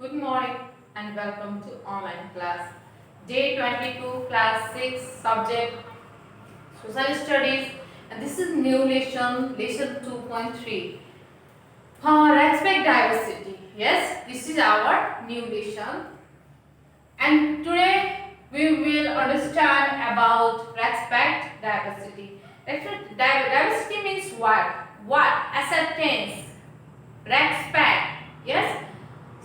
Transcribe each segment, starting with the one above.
Good morning and welcome to online class. Day 22, class 6, subject Social Studies, and this is new lesson 2.3. Respect diversity. Yes, this is our new lesson, and today we will understand about respect diversity. Diversity means what? What? Acceptance, respect. Yes.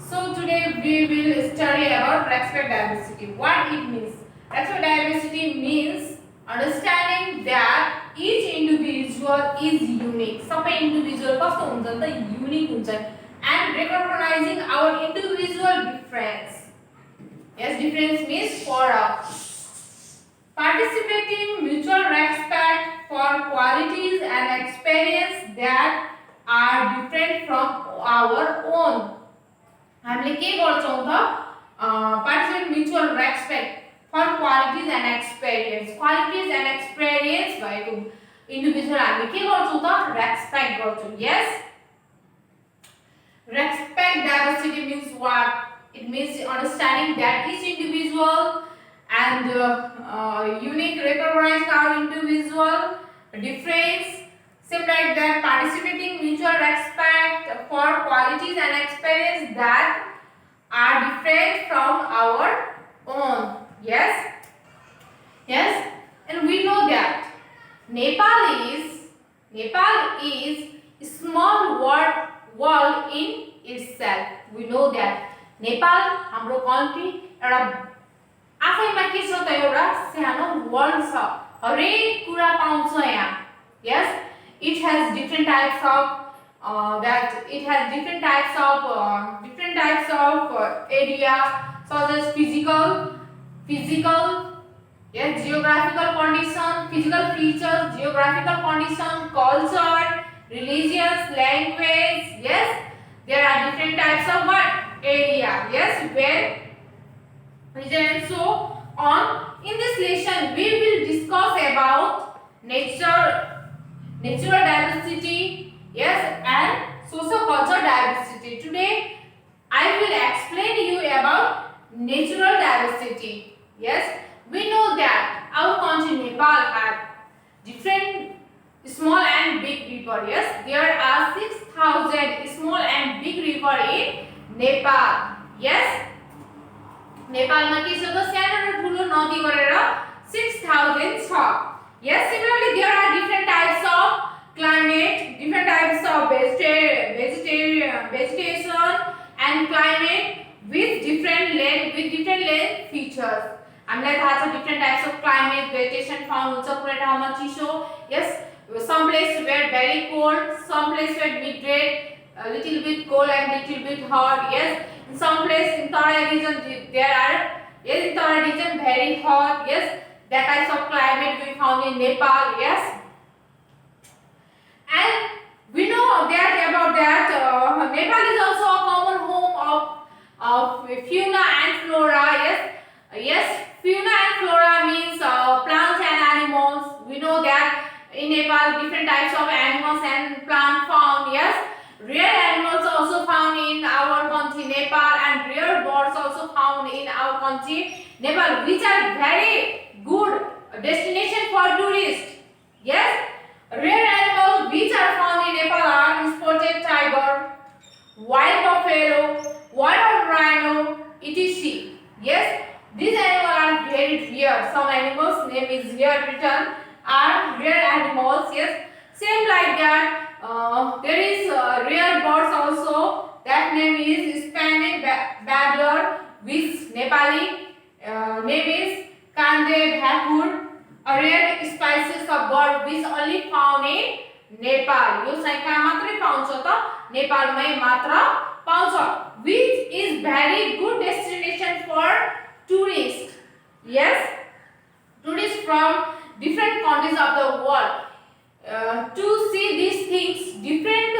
So today we will study about respect diversity. What it means? Respect diversity means understanding that each individual is unique. सबै individual कस्तो हुन्छ त unique हुन्छ and recognizing our individual difference. Yes, difference means for participating mutual respect for qualities and experience that are different from our own. हामीले के गर्छौं त participate mutual respect फर qualities end experience भएको इन्डिभिजुअल हामीले के गर्छौं त रेस्पेक्ट गर्छौं. Yes, respect diversity means what? It means understanding that each individual and unique, recognizing our individual difference. Same like that, participating mutual respect for qualities and experience that are different from our own. Yes, yes, and we know that Nepal is a small world in itself. We know that Nepal, हाम्रो country, एउटा आफैमा के छ त एउटा सानो world छ. हरेक कुरा पाउँछ यहाँ. Yes, it has different types of area such as physical, yes, geographical condition, physical features, geographical condition, culture, religious, language. Yes, there are different types of what area. Yes, where region and so on. In this lesson, we will discuss about natural diversity, yes, and socio-cultural diversity. Today, I will explain you about natural diversity. Yes, we know that our country Nepal have different small and big river. Yes, there are 6,000 small and big river in Nepal. Yes, नेपालमा के छ त सानो र ठुलो नदी गरेर 6,000 छ. Yes, similarly there are different types of climate, different types of vegetation and climate with different land features. हामीलाई थाहा छ different types of climate, vegetation found हुन्छ. कुनै ठाउँमा चिसो, yes, some place where very cold, some place where moderate, a little bit cold and little bit hot. Yes, in some place in Tarai region there are, yes, in Tarai region very hot. Yes, that types of climate we found in Nepal. Yes, and we know that about that Nepal is also a common home of fauna and flora. Yes, fauna and flora means plants and animals. We know that in Nepal different types of animals and plant found. Yes, rare animals also found in our country Nepal and rare birds also found in our country Nepal, which are very good destination for tourists. Yes, rare animals which are found in Nepal are spotted tiger, wild buffalo, wild rhino, etc. Yes, these animals are very rare. Some animals name is here written are rare animals. Yes, same like that. There is rare birds also. That name is Spanish babbler, which Nepali name is Kande bhakur. A rare species of bird which only found in Nepal. यो संख्या मात्रै पाउँछ त नेपालमै मात्र पाउँछ, which is very good destination for tourists. Yes, tourists from different countries of the world to see these things, different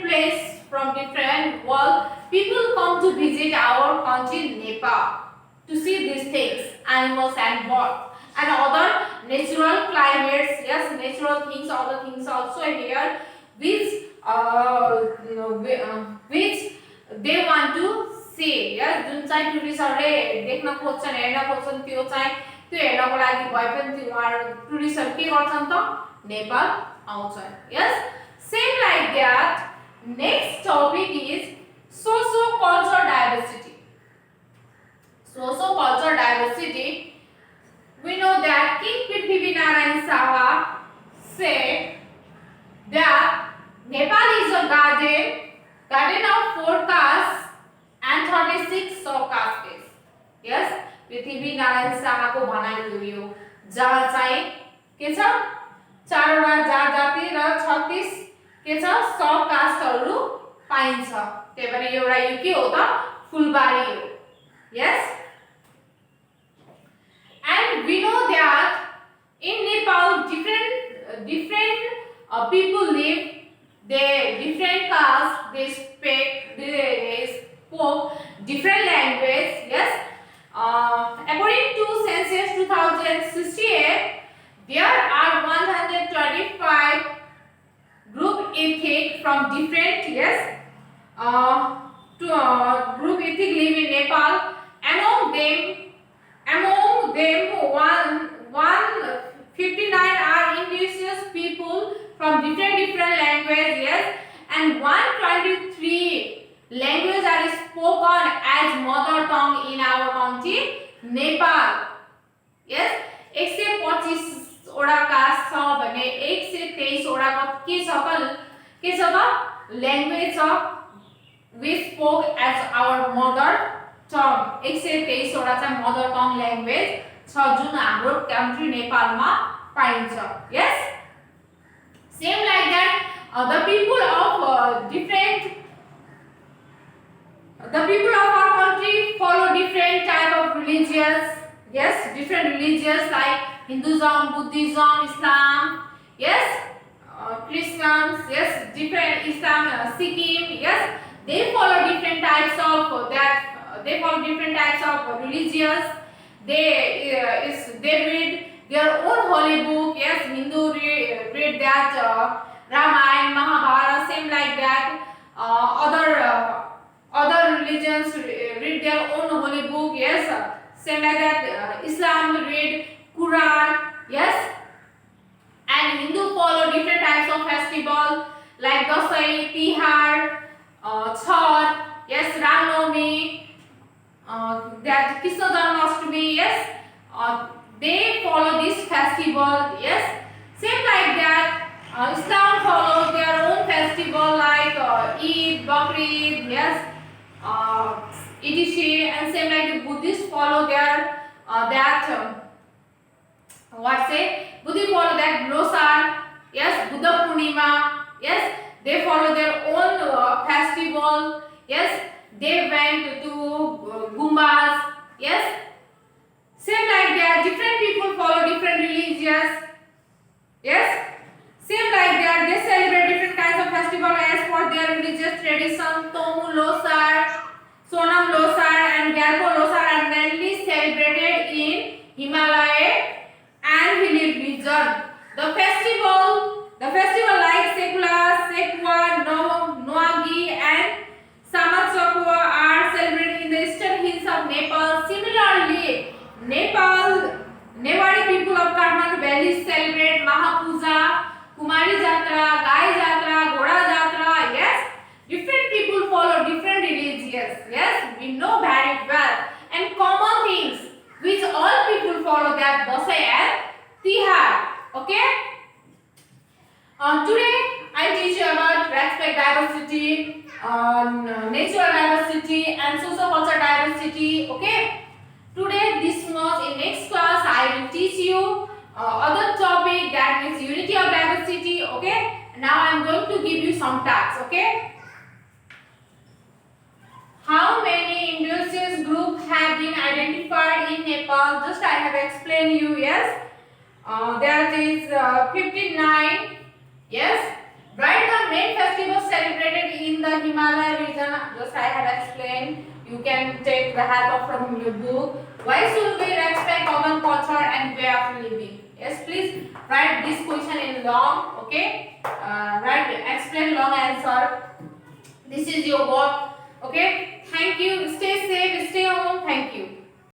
place from different world. People come to visit our country Nepal to see these things, animals and birds and other natural climates. Yes, natural things, other things also here, which they want to see. Yes, जुन चाहिँ टुरिस्टहरुले देख्न खोज्छन् हेर्न खोज्छन् त्यो चाहिँ त्यो हेर्नको लागि भए पनि त्यो टुरिस्टहरु के गर्छन् त नेपाल आउँछन्. Yes, same like that. Next topic is socio-cultural diversity. Socio-cultural diversity. We know that King Prithvi Narayan Saha said that Nepal is a garden of 4 castes and 36 sub-castes. Yes, Prithvi Narayan Saha को भनाइ हो यो जहाँ चाहिँ के छ 4 वटा जाति र 36 के छ सब-कास्टहरु पाइन्छ. त्यही भएर एउटा यो के हो त फुलबारी हो. Yes, and we know that in Nepal different people live. They different castes, they spoke different language. Yes, according to census 2068, there are 125 group ethnic from different group ethnic live in Nepal. Among them 159 are indigenous people from different languages. Yes, and 123 languages are spoken as mother tongue in our country Nepal. Yes, 125 वटा cast छ भने 123 वटा के छ त language छ we spoke as our mother tongue. 123 वटा चाहिँ मदर टङ ल्याङ्ग्वेज छ जुन हाम्रो कन्ट्री नेपालमा पाइन्छ. Yes, same like that the people of our country follow different type of religions. Yes, different religions like Hinduism, Buddhism, Islam. Yes, Christians. Yes, different Islam, Sikkim. Yes, they follow different types of religions. They read their own holy book. Yes, Hindu read that Ramayana, Mahabharata, same like that. Other religions read their own holy book. Yes, same like that. Islam read Quran. Yes, and Hindu follow different types of festival like Dasai, Tihar, Chhath. Yes, Ram Navami, that Krishna Janmashtami. Yes, they follow this festival. Yes, same like that. Islam follows their own festival like Eid, Bakrid. Yes, etc. And same like the Buddhists follow their Buddhists follow that Losar. Yes, Buddha Purnima. Yes, they follow their own festival. Yes, they went to Gumbas. Yes, same like that. Different people follow different religions. Yes, same like that. They celebrate different kinds of festival as per their religious tradition. Tomu Losar, Sonam Losar, and Galpo Losar are mainly celebrated in Himalaya and hilly region. The festival like Sekula, Sekwa, Noagi, and Samatsakwa are celebrated in the eastern hills of Nepal. Similarly, Newari people of Kathmandu Valley celebrate Mahapuja, Kumari Jatra, Gai Jatra, Ghoda Jatra. Yes, different people follow different religions. Yes, we know very well. And common things which all people follow, that Dasai and Tihar. Okay. Today I teach you about respect diversity, natural diversity, and socio-cultural diversity. Okay. Today this much. In next class I will teach you other topic, that means unity of diversity. Okay. Now I am going to give you some tasks. Okay. How many indigenous groups have been identified in Nepal? Just I have explained you. Yes, that is 59. Yes, write the main festivals celebrated in the Himalaya region. Just I have explained. You can take the help from your book. Why should we respect common culture and way of living? Yes, please write this question in long. Okay, explain long answer. This is your work. Okay.